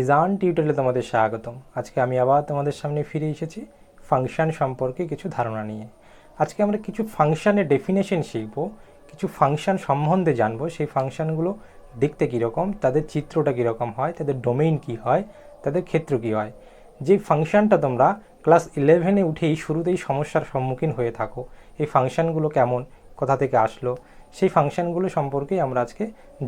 ইজান টিউটোরিয়ালে তোমাদের স্বাগতম। আজকে আমি আবার তোমাদের সামনে ফিরে এসেছি ফাংশন সম্পর্কে কিছু ধারণা নিয়ে। আজকে আমরা কিছু ফাংশনের ডেফিনেশন শিখব, কিছু ফাংশন সম্বন্ধে জানবো। সেই ফাংশনগুলো দেখতে কীরকম, তাদের চিত্রটা কীরকম হয়, তাদের ডোমেইন কী হয়, তাদের ক্ষেত্র কী হয়। যে ফাংশনটা তোমরা ক্লাস 11-এ উঠেই শুরুতেই সমস্যার সম্মুখীন হয়ে থাকো, এই ফাংশনগুলো কেমন, কোথা থেকে আসলো, সেই ফাংশনগুলো সম্পর্কেই আমরা আজকে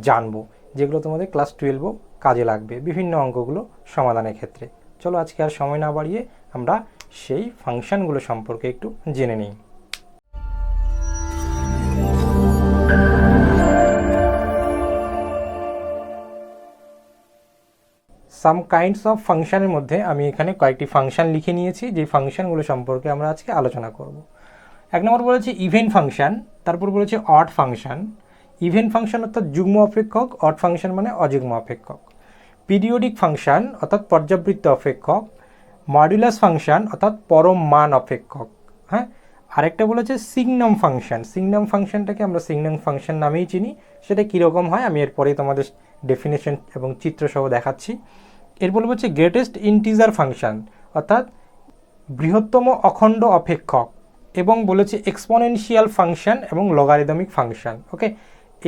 জানবো, যেগুলো তোমাদের ক্লাস 12-ও কাজে লাগবে বিভিন্ন অঙ্কগুলো সমাধানের ক্ষেত্রে। চলো আজকে আর সময় না বাড়িয়ে আমরা সেই ফাংশনগুলো সম্পর্কে একটু জেনে নিই। সাম কাইন্ডস অফ ফাংশনের মধ্যে আমি এখানে কয়েকটি ফাংশন লিখে নিয়েছি, যে ফাংশনগুলো সম্পর্কে আমরা আজকে আলোচনা করব। এক নম্বর বলেছে ইভেন ফাংশন, তারপর বলেছে অড ফাংশন। ইভেন ফাংশন অর্থাৎ যুগ্ম অপেক্ষক, অড ফাংশন মানে অযুগ্ম অপেক্ষক। পিরিয়ডিক ফাংশন অর্থাৎ পর্যাবৃত্ত অপেক্ষক। মডুলাস ফাংশন অর্থাৎ পরম মান অপেক্ষক। হ্যাঁ, আরেকটা বলেছে সিগনাম ফাংশন। সিগনাম ফাংশনটাকে আমরা সিগনাম ফাংশন নামেই চিনি। সেটা কীরকম হয় আমি এরপরেই তোমাদের ডেফিনেশন এবং চিত্রসহ দেখাচ্ছি। এরপর বলছে গ্রেটেস্ট ইন্টিজার ফাংশন অর্থাৎ বৃহত্তম অখণ্ড অপেক্ষক, এবং বলেছে এক্সপোনেনশিয়াল ফাংশন এবং লগারিদমিক ফাংশন। ওকে,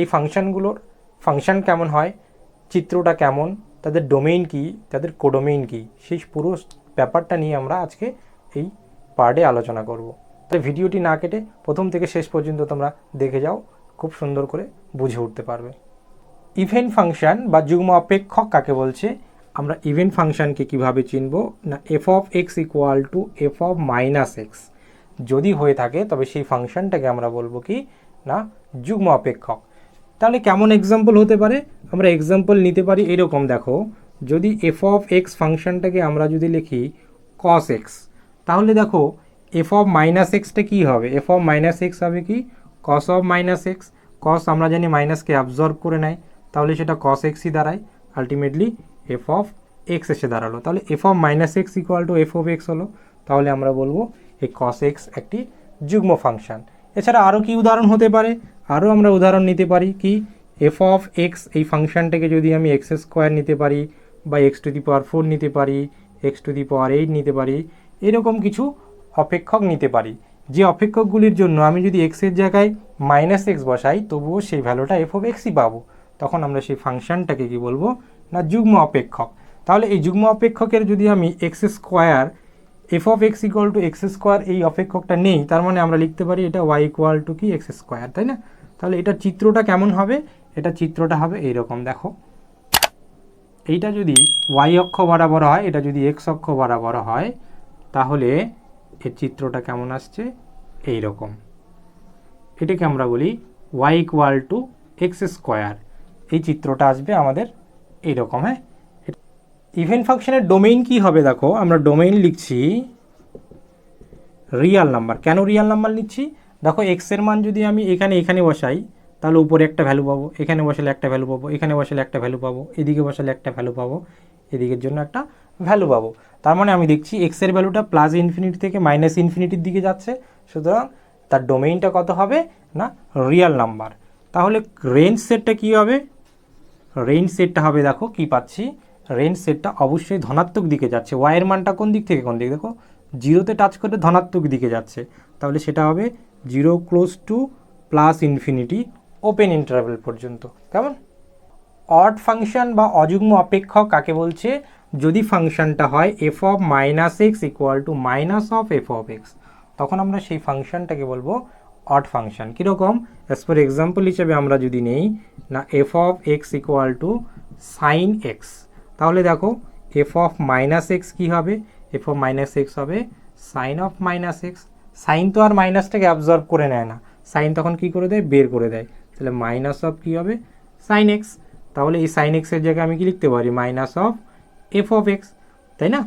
এই ফাংশনগুলোর ফাংশন কেমন হয়, চিত্রটা কেমন, তাদের ডোমেইন কী, তাদের কোডোমেইন কী, সেই পুরো ব্যাপারটা নিয়ে আমরা আজকে এই পার্টে আলোচনা করব। তাই ভিডিওটি না কেটে প্রথম থেকে শেষ পর্যন্ত তোমরা দেখে যাও, খুব সুন্দর করে বুঝে উঠতে পারবে। ইভেন ফাংশন বা যুগ্ম অপেক্ষক কাকে বলছে, আমরা ইভেন ফাংশনকে কিভাবে চিনব না, F of X equal to F of minus x যদি হয়ে থাকে তবে সেই ফাংশনটাকে আমরা বলবো কি না যুগ্ম অপেক্ষক। তাহলে কেমন এক্সাম্পল হতে পারে, আমরা এক্সাম্পল নিতে পারি এরকম। দেখো, যদি এফ অফ এক্স ফাংশনটাকে আমরা যদি লিখি কস এক্স, তাহলে দেখো এফ অফ মাইনাস এক্সটা কী হবে, এফ অফ মাইনাস এক্স হবে কি কস অফ মাইনাস এক্স। কস আমরা জানি মাইনাসকে অ্যাবজর্ব করে নেয়, তাহলে সেটা কস এক্সই দাঁড়ায়। আলটিমেটলি এফ অফ এক্স এসে দাঁড়ালো, তাহলে F of minus X equal to F of x হলো। তাহলে আমরা বলবো এই কস এক্স একটি যুগ্ম ফাংশন। এছাড়া আরও কি উদাহরণ হতে পারে, আরও আমরা উদাহরণ নিতে পারি কি এফ অফ এক্স, এই ফাংশনটাকে যদি আমি এক্স স্কোয়ার নিতে পারি বা এক্স টু দি পাওয়ার 4 নিতে পারি, এক্স টু দি পাওয়ার 8 নিতে পারি, এরকম কিছু অপেক্ষক নিতে পারি। যে অপেক্ষকগুলির জন্য আমি যদি এক্সের জায়গায় মাইনাস এক্স বসাই তবুও সেই ভ্যালুটা এফ অফ এক্সই পাবো, তখন আমরা সেই ফাংশনটাকে কি বলবো না যুগ্ম অপেক্ষক। তাহলে এই যুগ্ম অপেক্ষকের যদি আমি x square F of X equal to X square এই অপেক্ষকটা নেই, তার মানে আমরা লিখতে পারি এটা ওয়াই ইকুয়াল টু কি এক্স স্কোয়ার, তাই না? তাহলে এটার চিত্রটা কেমন হবে, এটা চিত্রটা হবে এইরকম। দেখো, এইটা যদি ওয়াই অক্ষ বরাবর হয়, এটা যদি এক্স অক্ষ বরাবর হয়, তাহলে এর চিত্রটা কেমন আসছে এইরকম। এটাকে আমরা বলি Y equal to X square, এই চিত্রটা আসবে আমাদের এইরকম। হ্যাঁ, ইভেন ফাংশনের ডোমেইন কি হবে, দেখো আমরা ডোমেইন লিখছি রিয়াল নাম্বার। কেন রিয়াল নাম্বার নিচ্ছি, দেখো এক্সের মান যদি আমি এখানে বসাই তাহলে উপরে একটা ভ্যালু পাবো, এখানে বসালে একটা ভ্যালু পাবো, এখানে বসালে একটা ভ্যালু পাবো, এদিকে বসালে একটা ভ্যালু পাবো, এদিকের জন্য একটা ভ্যালু পাবো। তার মানে আমি দেখছি এক্সের ভ্যালুটা প্লাস ইনফিনিটি থেকে মাইনাস ইনফিনিটির দিকে যাচ্ছে, সুতরাং তার ডোমেইনটা কত হবে না রিয়াল নাম্বার। তাহলে রেঞ্জ সেটটা কী হবে, রেঞ্জ সেটটা হবে, দেখো কি পাচ্ছি, রেঞ্জ সেটটা অবশ্যই ধনাত্মক দিকে যাচ্ছে। ওয়াইয়ের মানটা কোন দিক থেকে কোন দিকে, দেখো জিরোতে টাচ করে ধনাত্মক দিকে যাচ্ছে, তাহলে সেটা হবে 0 close two plus infinity open interval পর্যন্ত। কেমন? অড ফাংশন বা অযুগ্ম অপেক্ষক কাকে বলছে, যদি ফাংশনটা হয় F of minus X equal to minus of F of X, তখন আমরা সেই ফাংশনটাকে বলবো অড ফাংশন। কীরকম, অ্যাজ ফর এক্সাম্পল হিসেবে আমরা যদি নেই না F of X equal to sine X, তাহলে দেখো এফ অফ মাইনাস এক্স কী হবে, এফ অফ মাইনাস এক্স হবে sine of minus X. Sine তো আর মাইনাসটাকে অ্যাবজর্ব করে নেয় না, সাইন তখন কী করে দেয়, বের করে দেয়। তাহলে মাইনাস অফ কী হবে সাইন এক্স, তাহলে এই সাইন এক্সের জায়গায় আমি কি লিখতে পারি minus of F of x, তাই না?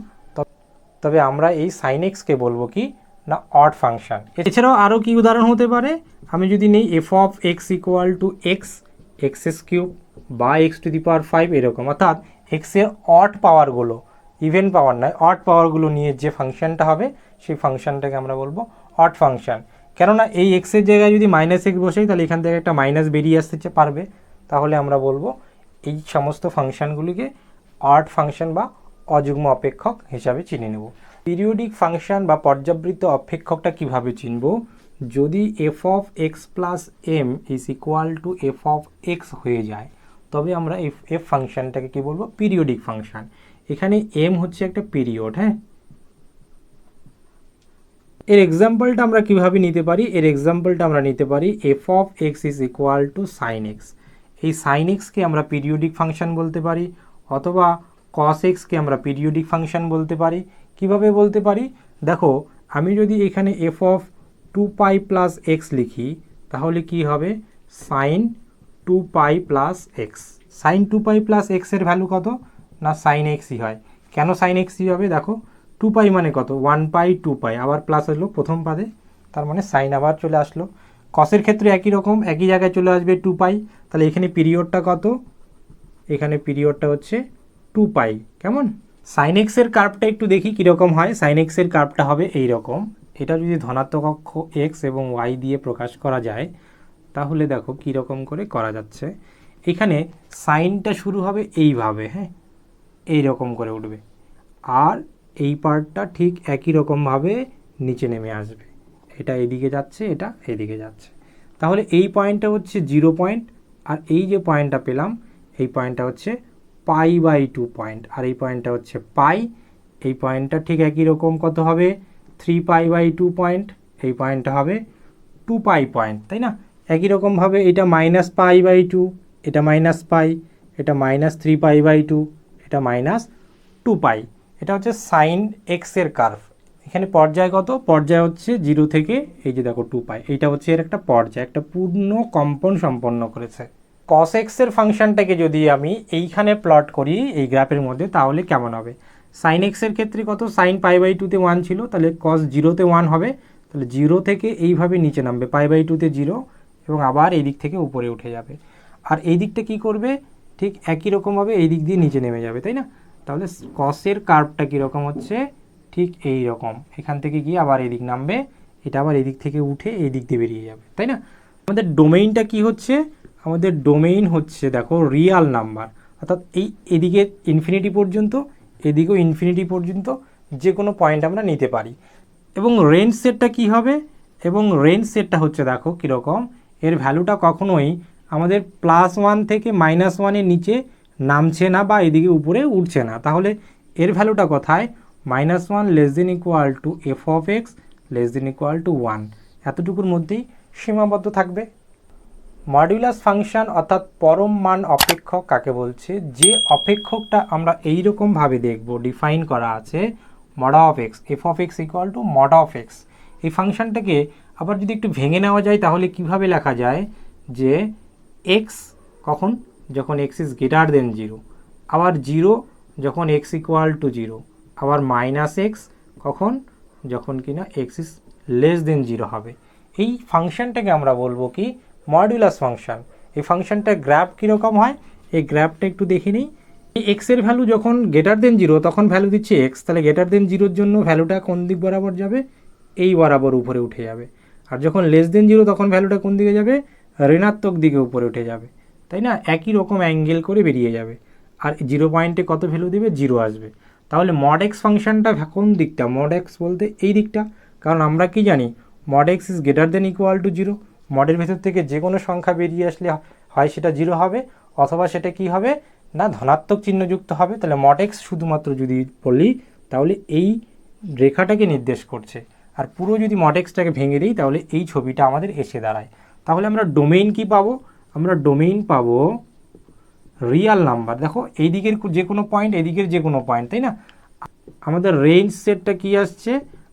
তবে আমরা এই সাইন এক্সকে বলবো কি না অড ফাংশন। এছাড়াও আরও কি উদাহরণ হতে পারে, আমি যদি নেই F of X equal to x x cube বা এক্স টু দি পাওয়ার 5 এরকম, অর্থাৎ এক্সের অড পাওয়ারগুলো, ইভেন পাওয়ার নয় অড পাওয়ারগুলো নিয়ে যে ফাংশনটা হবে সেই ফাংশনটাকে আমরা বলবো অড ফাংশন। কেননা এই এক্সের জায়গায় যদি মাইনাস এক্স বসাই তাহলে এখান থেকে একটা মাইনাস বেরিয়ে আসতে পারবে, তাহলে আমরা বলবো এই সমস্ত ফাংশনগুলিকে অড ফাংশন বা অযুগ্ম অপেক্ষক হিসাবে চিনে নেব। পিরিয়ডিক ফাংশন বা পর্যাবৃত্ত অপেক্ষকটা কিভাবে চিনব? যদি F of X plus M is equal to F of X হয়ে যায়, তবে আমরা এফ ফাংশনটাকে কি বলবো? Periodic function. এখানে এম হচ্ছে একটা পিরিয়ড। হ্যাঁ, এর এক্সাম্পলটা আমরা কিভাবে নিতে পারি? এর এক্সাম্পলটা আমরা নিতে পারি F of X is equal to sine X. এই সাইন এক্সকে আমরা পিরিয়ডিক ফাংশন বলতে পারি, অথবা কস এক্সকে আমরা পিরিয়ডিক ফাংশন বলতে পারি। কিভাবে বলতে পারি? দেখো, আমি যদি এখানে এফ অফ 2π প্লাস এক্স লিখি, তাহলে কি হবে? Sine 2π plus x. Sine 2π plus এক্সের ভ্যালু কত? না সাইন এক্সই হয়। কেন সাইন এক্সই হবে? দেখো, 2π মানে কত? 1π 2π, আবার প্লাস হলো প্রথম পাদে, তার মানে সাইন আবার চলে আসলো। কসের ক্ষেত্রে একই রকম, একই জায়গায় চলে আসবে 2π। তাহলে এখানে পিরিয়ডটা কত? এখানে পিরিয়ডটা হচ্ছে 2π। কেমন? সাইন এক্সের কার্ভটা একটু দেখি কীরকম হয়। সাইন এক্সের কার্ভটা হবে এই রকম। এটা যদি ধনাত্মক অক্ষ এক্স এবং ওয়াই দিয়ে প্রকাশ করা যায়, তাহলে দেখো কীরকম করে করা যাচ্ছে। এখানে সাইনটা শুরু হবে এইভাবে, হ্যাঁ, এই রকম করে উঠবে, আর এই পার্টটা ঠিক একই রকমভাবে নিচে নেমে আসবে। এটা এদিকে যাচ্ছে, এটা এদিকে যাচ্ছে। তাহলে এই পয়েন্টটা হচ্ছে 0 পয়েন্ট, আর এই যে পয়েন্টটা পেলাম, এই পয়েন্টটা হচ্ছে π/2 পয়েন্ট, আর এই পয়েন্টটা হচ্ছে পাই। এই পয়েন্টটা ঠিক একই রকম কত হবে? 3π/2 পয়েন্ট। এই পয়েন্টটা হবে 2π পয়েন্ট, তাই না? একই রকমভাবে এটা -π/2, এটা -π, এটা -3π/2, এটা -2π। এটা হচ্ছে সাইন এক্সের কার্ভ। এখানে পর্যায় কত? পর্যায় হচ্ছে 0 থেকে এই যে দেখো 2π। এইটা হচ্ছে এর একটা পর্যায়, একটা পূর্ণ কম্পন সম্পন্ন করেছে। কস এক্সের ফাংশনটাকে যদি আমি এইখানে প্লট করি এই গ্রাফের মধ্যে, তাহলে কেমন হবে? সাইন এক্সের ক্ষেত্রে কত? সাইন π/2-তে 1 ছিল, তাহলে কস 0-তে 1 হবে। তাহলে 0 থেকে এইভাবে নিচে নামবে, π/2-তে 0, এবং আবার এই দিক থেকে উপরে উঠে যাবে। আর এই দিকটা কি করবে? ঠিক একই রকমভাবে এই দিক দিয়ে নিচে নেমে যাবে, তাই না? তাহলে কসের কার্ভটা কীরকম হচ্ছে? ঠিক এই রকম। এখান থেকে গিয়ে আবার এদিক নামবে, এটা আবার এদিক থেকে উঠে এই দিক দিয়ে বেরিয়ে যাবে, তাই না? আমাদের ডোমেইনটা কি হচ্ছে? আমাদের ডোমেইন হচ্ছে দেখো রিয়াল নাম্বার, অর্থাৎ এই এদিকে ইনফিনিটি পর্যন্ত, এদিকেও ইনফিনিটি পর্যন্ত যে কোনো পয়েন্ট আমরা নিতে পারি। এবং রেঞ্জ সেটটা কি হবে? এবং রেঞ্জ সেটটা হচ্ছে দেখো কীরকম, এর ভ্যালুটা কখনোই আমাদের +1 থেকে -1-এর নিচে নামছে না বা এদিকে উপরে উঠছে না। তাহলে এর ভ্যালুটা কোথায়? -1 ≤ f of x ≤ 1, এতটুকুর মধ্যেই সীমাবদ্ধ থাকবে। মডুলাস ফাংশন অর্থাৎ পরম মান অপেক্ষক কাকে বলছে? যে অপেক্ষকটা আমরা এইরকমভাবে দেখব, ডিফাইন করা আছে mod of x, f of x = mod of x। এই ফাংশনটাকে আবার যদি একটু ভেঙে নেওয়া যায়, তাহলে কিভাবে লেখা যায়? যে x কখন? যখন x is greater than 0, আবার 0 যখন x = 0, আবার -x কখন? যখন কিনা x is less than 0 হবে। এই ফাংশনটাকে আমরা বলবো কি? Modulus function. এই ফাংশনটার গ্রাফ কীরকম হয়? এই গ্রাফটা একটু দেখে নিই। এই এক্সের ভ্যালু যখন গ্রেটার দেন 0 তখন ভ্যালু দিচ্ছে এক্স, তাহলে গ্রেটার দেন 0-র জন্য ভ্যালুটা কোন দিক বরাবর যাবে? এই বরাবর উপরে উঠে যাবে। আর যখন লেস দেন 0 তখন ভ্যালুটা কোন দিকে যাবে? ঋণাত্মক দিকে উপরে উঠে যাবে, তাই না? একই রকম অ্যাঙ্গেল করে বেরিয়ে যাবে। আর 0 পয়েন্টে কত ভ্যালু দেবে? 0 আসবে। তাহলে মড এক্স ফাংশনটা কোন দিকটা? মড এক্স বলতে এই দিকটা, কারণ আমরা কি জানি? Mod x is greater than equal to 0। মডের ভেতর থেকে যে কোনো সংখ্যা বেরিয়ে আসলে হয় সেটা 0 হবে, অথবা সেটা কি হবে? না ধনাত্মক চিহ্নযুক্ত হবে। তাহলে মড এক্স শুধুমাত্র যদি বলি, তাহলে এই রেখাটাকে নির্দেশ করছে। আর পুরো যদি মড এক্সটাকে ভেঙে দিই, তাহলে এই ছবিটা আমাদের এসে দাঁড়ায়। তাহলে আমরা ডোমেইন কি পাবো? আমরা ডোমেইন পাবো রিয়াল নাম্বার। দেখো এই দিকের যে কোনো পয়েন্ট, এদিকের যে কোনো পয়েন্ট, তাই না? আমাদের রেঞ্জ সেটটা কি আসছে?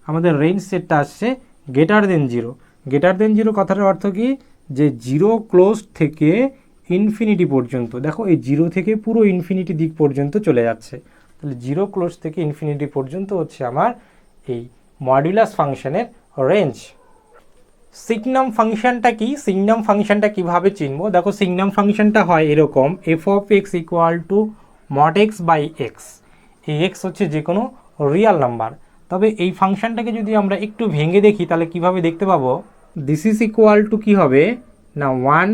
আমাদের রেঞ্জ সেটটা আসছে গ্রেটার দেন 0। গ্রেটার দেন 0 কথাটার অর্থ কি? যে 0 ক্লোজ থেকে ইনফিনিটি পর্যন্ত। দেখো এই 0 থেকে পুরো ইনফিনিটি দিক পর্যন্ত চলে যাচ্ছে। তাহলে 0 ক্লোজ থেকে ইনফিনিটি পর্যন্ত হচ্ছে আমার এই মডুলাস ফাংশনের রেঞ্জ। সিগনাম ফাংশনটা কি? সিগনাম ফাংশনটা কিভাবে চিনবো? দেখো সিগনাম ফাংশনটা হয় এরকম, f of x = mod x/x। এই x হচ্ছে যে কোনো রিয়াল নাম্বার। তবে এই ফাংশনটাকে যদি আমরা একটু ভেঙে দেখি, তাহলে কিভাবে দেখতে পাবো? দিস ইজ ইকুয়াল টু কী হবে? না 1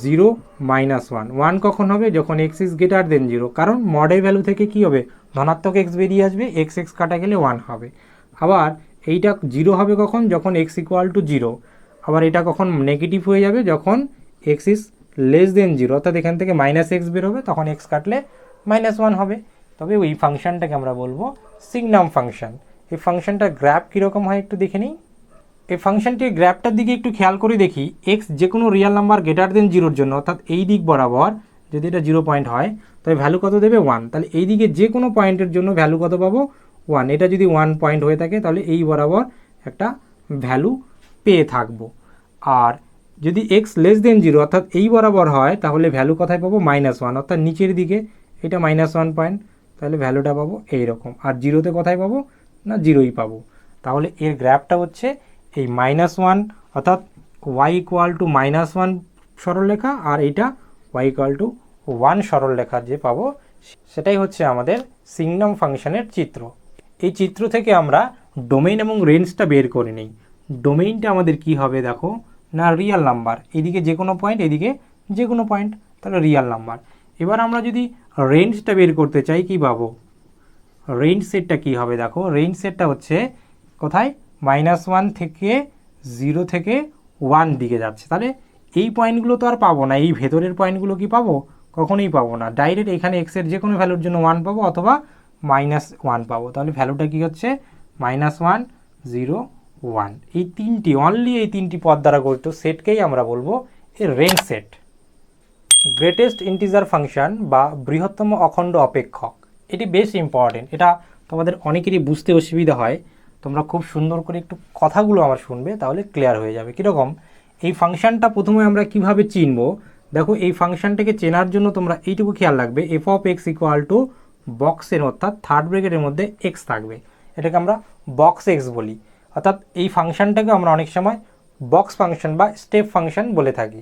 জিরো মাইনাস ওয়ান। ওয়ান কখন হবে? যখন x is greater than zero, কারণ মডের ভ্যালু থেকে কি হবে? ধনাত্মক এক্স বেরিয়ে আসবে, এক্স এক্স কাটা গেলে ওয়ান হবে। আবার এইটা জিরো হবে কখন? যখন এক্স ইকুয়াল টু জিরো। আবার এটা কখন নেগেটিভ হয়ে যাবে? যখন x is less than zero, অর্থাৎ এখান থেকে মাইনাস এক্স বেরোবে, তখন এক্স কাটলে মাইনাস ওয়ান হবে। তবে ওই ফাংশনটাকে আমরা বলবো সিগনাম ফাংশন। এই ফাংশনটার গ্রাফ কীরকম হয় একটু দেখে নিই। এই ফাংশনটির গ্রাফটার দিকে একটু খেয়াল করে দেখি, এক্স যে কোনো রিয়েল নাম্বার গ্রেটার দেন জিরোর জন্য, অর্থাৎ এই দিক বরাবর যদি এটা 0 পয়েন্ট হয়, তবে ভ্যালু কত দেবে? 1। তাহলে এই দিকে যে কোনো পয়েন্টের জন্য ভ্যালু কত পাবো? 1। এটা যদি 1 পয়েন্ট হয়ে থাকে তাহলে এই বরাবর একটা ভ্যালু পেয়ে থাকবো। আর যদি এক্স লেস দেন জিরো অর্থাৎ এই বরাবর হয়, তাহলে ভ্যালু কোথায় পাবো? -1, অর্থাৎ নিচের দিকে এটা -1 পয়েন্ট, তাহলে ভ্যালুটা পাবো এইরকম। আর জিরোতে কোথায় পাবো? না, জিরোই পাবো। তাহলে এর গ্রাফটা হচ্ছে এই -1, অর্থাৎ y ইকুয়াল টু -1 সরলরেখা, আর এইটা y ইকুয়াল টু 1 সরলরেখা যে পাবো, সেটাই হচ্ছে আমাদের সিগনাম ফাংশনের চিত্র। এই চিত্র থেকে আমরা ডোমেইন এবং রেঞ্জটা বের করে নিই। ডোমেইনটা আমাদের কি হবে দেখো, না রিয়েল নাম্বার, এদিকে যে কোনো পয়েন্ট, এদিকে যে কোনো পয়েন্ট, তাহলে রিয়েল নাম্বার। এবার আমরা যদি রেঞ্জটা বের করতে চাই, কি পাবো? রেঞ্জ সেটটা কি হবে দেখো, রেঞ্জ সেটটা হচ্ছে কোথায়? -1 থেকে 0 থেকে 1 দিকে যাচ্ছে। তাহলে এই পয়েন্টগুলো তো আর পাবো না, এই ভেতরের পয়েন্টগুলো কি পাবো? কখনোই পাবো না। ডাইরেক্ট এখানে এক্সের যে কোনো ভ্যালুর জন্য 1 পাবো, অথবা -1 পাবো। তাহলে ভ্যালুটা কি হচ্ছে? -1, 0, 1। এই তিনটি, অনলি এই তিনটি পদ দ্বারা গঠিত সেটকেই আমরা বলবো এর range set. Greatest integer function বা বৃহত্তম অখণ্ড অপেক্ষক, এটি বেশ ইম্পর্টেন্ট। এটা তোমাদের অনেকেরই বুঝতে অসুবিধা হয়। তোমরা খুব সুন্দর করে একটু কথাগুলো আমার শুনবে, তাহলে ক্লিয়ার হয়ে যাবে। কীরকম? এই ফাংশনটা প্রথমে আমরা কিভাবে চিনবো দেখো। এই ফাংশনটাকে চেনার জন্য তোমরা এইটুকু খেয়াল রাখবে, F of X equal two বক্সের, অর্থাৎ থার্ড ব্র্যাকেটের মধ্যে এক্স থাকবে। এটাকে আমরা বক্স এক্স বলি। অর্থাৎ এই ফাংশনটাকে আমরা অনেক সময় বক্স ফাংশন বা স্টেপ ফাংশন বলে থাকি।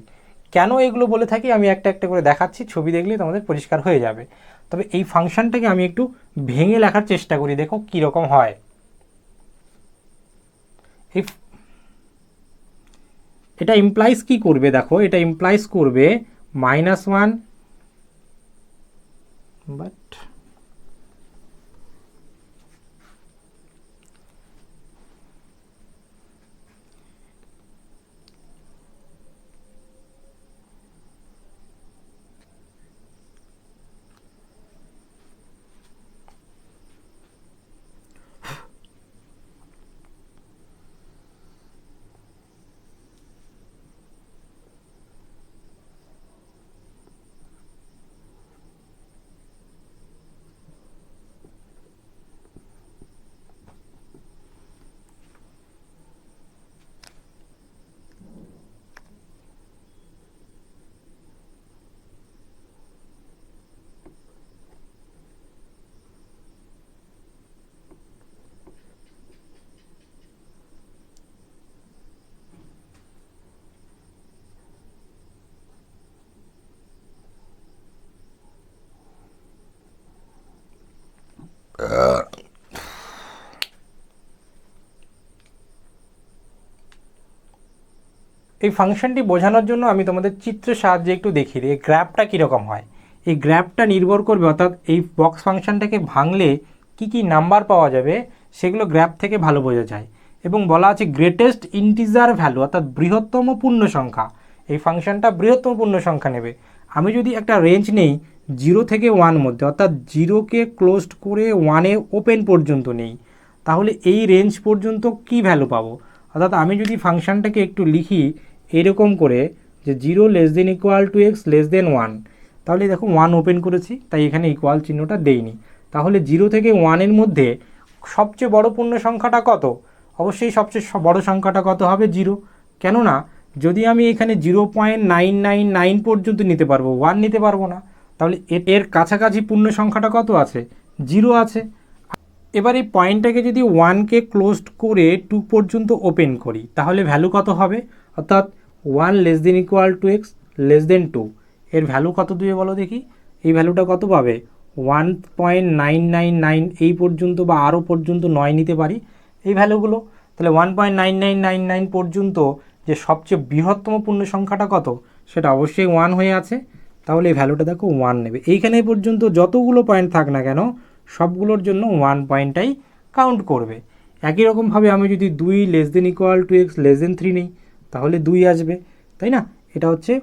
কেন এগুলো বলে থাকি আমি একটা একটা করে দেখাচ্ছি, ছবি দেখলে তোমাদের পরিষ্কার হয়ে যাবে। তবে এই ফাংশনটাকে আমি একটু ভেঙে লেখার চেষ্টা করি, দেখো কীরকম হয়। এটা ইমপ্লাইজ কি করবে দেখো, এটা ইমপ্লাইজ করবে -1, বাট এই ফাংশনটি বোঝানোর জন্য আমি তোমাদের চিত্রের সাহায্যে একটু দেখিয়ে দিই এই গ্রাফটা কীরকম হয়। এই গ্রাফটা নির্ভর করবে, অর্থাৎ এই বক্স ফাংশনটাকে ভাঙলে কি কি নাম্বার পাওয়া যাবে সেগুলো গ্রাফ থেকে ভালো বোঝা যায়। এবং বলা আছে গ্রেটেস্ট ইন্টিজার ভ্যালু, অর্থাৎ বৃহত্তম পূর্ণ সংখ্যা। এই ফাংশনটা বৃহত্তম পূর্ণ সংখ্যা নেবে। আমি যদি একটা রেঞ্জ নেই 0 থেকে 1 মধ্যে, অর্থাৎ 0কে ক্লোজড করে 1-এ ওপেন পর্যন্ত নেই, তাহলে এই রেঞ্জ পর্যন্ত কি ভ্যালু পাবো? অর্থাৎ আমি যদি ফাংশনটাকে একটু লিখি এরকম করে, যে 0 less than equal to x less than 1, তাহলে দেখো 1 ওপেন করেছি, তাই এখানে ইকুয়াল চিহ্নটা দেইনি। তাহলে 0 থেকে 1-এর মধ্যে সবচেয়ে বড় পূর্ণ সংখ্যাটা কত? অবশ্যই সবচেয়ে বড় সংখ্যাটা কত হবে? 0। কেননা যদি আমি এখানে 0.999 পর্যন্ত নিতে পারবো, 1 নিতে পারবো না। তাহলে এর কাছাকাছি পূর্ণ সংখ্যাটা কত আছে? 0 আছে। এবার এই পয়েন্টটাকে যদি 1কে ক্লোজড করে 2 পর্যন্ত ওপেন করি, তাহলে ভ্যালু কত হবে? অর্থাৎ 1 less than equal to x less than 2, এর ভ্যালু কত দেবে বলো দেখি? এই ভ্যালুটা কত পাবে? 1.999 এই পর্যন্ত বা আরও পর্যন্ত 9 নিতে পারি এই ভ্যালুগুলো। তাহলে 1.9999 পর্যন্ত যে সবচেয়ে বৃহত্তম পূর্ণ সংখ্যাটা কত? সেটা অবশ্যই 1 হয়ে আছে, তাহলে এই ভ্যালুটা দেখো 1 নেবে। এইখানে পর্যন্ত যতগুলো পয়েন্ট থাক না কেন সবগুলোর জন্য 1 পয়েন্টটাই কাউন্ট করবে। একই রকমভাবে আমি যদি 2 ≤ x <3 নিই তাহলে 2 আসবে, তাই না? এটা হচ্ছে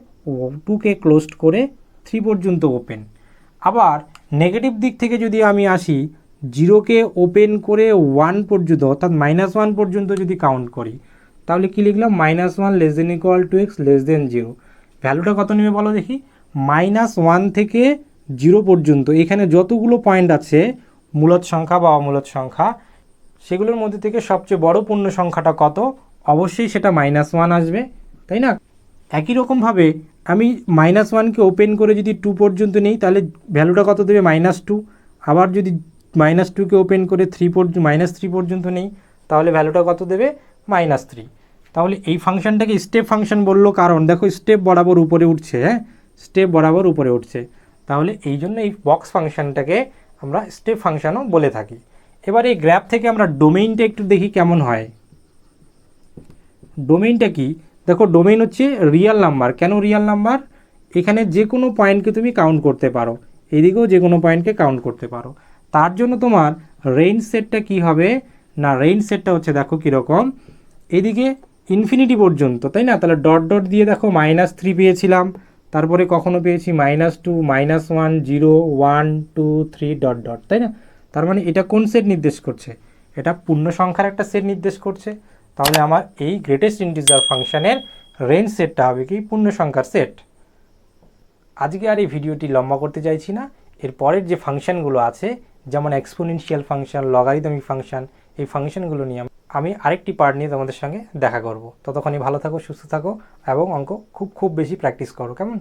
2কে ক্লোজড করে 3 পর্যন্ত ওপেন। আবার নেগেটিভ দিক থেকে যদি আমি আসি, 0কে ওপেন করে 1 পর্যন্ত অর্থাৎ -1 পর্যন্ত যদি কাউন্ট করি তাহলে কি লিখলাম, -1 <= x <0। ভ্যালুটা কত নেবে বলো দেখি, -1 থেকে 0 পর্যন্ত এখানে যতগুলো পয়েন্ট আছে মূলদ সংখ্যা বা অমূলদ সংখ্যা, সেগুলোর মধ্যে থেকে সবচেয়ে বড় পূর্ণ সংখ্যাটা কত, অবশ্যই সেটা -1 আসবে, তাই না? একই রকমভাবে আমি -1কে ওপেন করে যদি 2 পর্যন্ত নিই তাহলে ভ্যালুটা কত দেবে, -2। আবার যদি -2কে ওপেন করে -3 পর্যন্ত নেই তাহলে ভ্যালুটা কত দেবে, -3। তাহলে এই ফাংশনটাকে স্টেপ ফাংশন বললো, কারণ দেখো স্টেপ বরাবর উপরে উঠছে, হ্যাঁ, স্টেপ বরাবর উপরে উঠছে, তাহলে এই জন্য এই বক্স ফাংশনটাকে আমরা স্টেপ ফাংশনও বলে থাকি। এবার এই গ্রাফ থেকে আমরা ডোমেইনটা একটু দেখি কেমন হয়। ডোমেইনটা কি, দেখো ডোমেইন হচ্ছে রিয়েল নাম্বার। কেন রিয়েল নাম্বার? এখানে যে কোনো পয়েন্টকে তুমি কাউন্ট করতে পারো, এদিকেও যে কোনো পয়েন্টকে কাউন্ট করতে পারো। তার জন্য তোমার রেঞ্জ সেটটা কি হবে না, রেঞ্জ সেটটা হচ্ছে দেখো কীরকম, এদিকে ইনফিনিটি পর্যন্ত, তাই না? তাহলে ডট ডট দিয়ে দেখো -3 পেয়েছিলাম, তারপরে কখনো পেয়েছি -2 -1 0 1 2 3 ডট ডট, তাই না? তার মানে এটা কোন সেট নির্দেশ করছে, এটা পূর্ণ সংখ্যার একটা সেট নির্দেশ করছে। তাহলে আমার এই গ্রেটেস্ট ইন্টিজার ফাংশনের রেঞ্জ সেটটা হবে কি, পূর্ণ সংখ্যার সেট। আজকে আর এই ভিডিওটি লম্বা করতে চাইছি না, এর পরের যে ফাংশনগুলো আছে যেমন এক্সপোনেনশিয়াল ফাংশন, লগারিদমিক ফাংশন, এই ফাংশনগুলো নিয়ে আমি আরেকটি পার্ট নিয়ে তোমাদের সঙ্গে দেখা করব। ততক্ষণই ভালো থাকো, সুস্থ থাকো এবং অঙ্ক খুব বেশি প্র্যাকটিস করো, কেমন?